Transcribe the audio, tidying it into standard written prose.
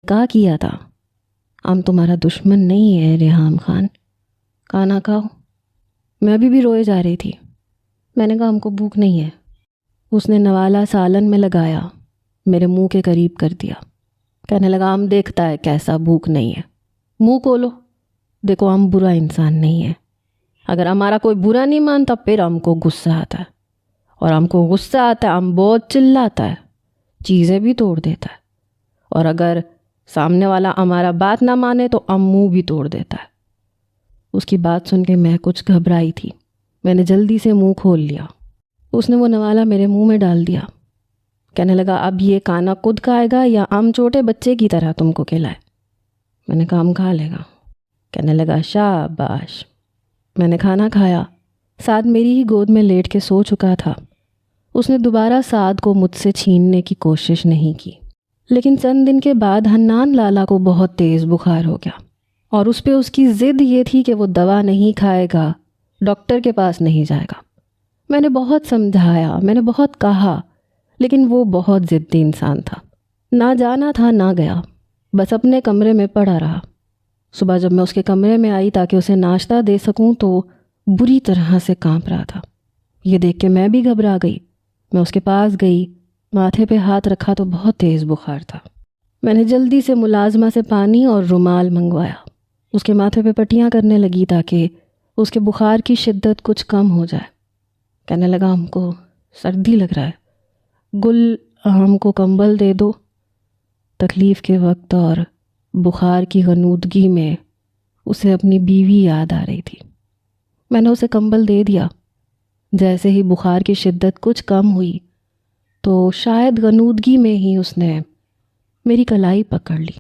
کہا کیا تھا ہم تمہارا دشمن نہیں ہے ریحام خان، کھانا کھاؤ۔ میں ابھی بھی روئے جا رہی تھی۔ میں نے کہا ہم کو بھوک نہیں ہے۔ اس نے نوالا سالن میں لگایا، میرے منہ کے قریب کر دیا، کہنے لگا ہم دیکھتا ہے کیسا بھوک نہیں ہے، منہ کھولو، دیکھو ہم برا انسان نہیں ہے۔ اگر ہمارا کوئی برا نہیں مانتا پھر ہم کو غصہ آتا ہے، اور ہم کو غصہ آتا ہے ہم بہت چلاتا ہے، چیزیں بھی توڑ دیتا ہے، اور اگر سامنے والا ہمارا بات نہ مانے تو ہم منہ بھی توڑ دیتا ہے۔ اس کی بات سن کے میں کچھ گھبرائی تھی، میں نے جلدی سے منہ کھول لیا۔ اس نے وہ نوالا میرے منہ میں ڈال دیا، کہنے لگا اب یہ کھانا خود کھائے گا یا ہم چھوٹے بچے کی طرح تم کو کھلائے؟ میں نے کہا ہم کھا لے گا۔ کہنے لگا شاباش۔ میں نے کھانا کھایا، سعد میری ہی گود میں لیٹ کے سو چکا تھا۔ اس نے دوبارہ سعد کو مجھ سے چھیننے کی کوشش نہیں کی، لیکن چند دن کے بعد حنان لالا کو بہت تیز بخار ہو گیا، اور اس پہ اس کی ضد یہ تھی کہ وہ دوا نہیں کھائے گا، ڈاکٹر کے پاس نہیں جائے گا۔ میں نے بہت سمجھایا، میں نے بہت کہا، لیکن وہ بہت ضدی انسان تھا، نہ جانا تھا نہ گیا، بس اپنے کمرے میں پڑا رہا۔ صبح جب میں اس کے کمرے میں آئی تاکہ اسے ناشتہ دے سکوں تو بری طرح سے کانپ رہا تھا۔ یہ دیکھ کے میں بھی گھبرا گئی۔ میں اس کے پاس گئی، ماتھے پہ ہاتھ رکھا تو بہت تیز بخار تھا۔ میں نے جلدی سے ملازمہ سے پانی اور رومال منگوایا، اس کے ماتھے پہ پٹیاں کرنے لگی تاکہ اس کے بخار کی شدت کچھ کم ہو جائے۔ کہنے لگا ہم کو سردی لگ رہا ہے، گل ہم کو کمبل دے دو۔ تکلیف کے وقت اور بخار کی غنودگی میں اسے اپنی بیوی یاد آ رہی تھی۔ میں نے اسے کمبل دے دیا۔ جیسے ہی بخار کی شدت کچھ کم ہوئی تو شاید غنودگی میں ہی اس نے میری کلائی پکڑ لی۔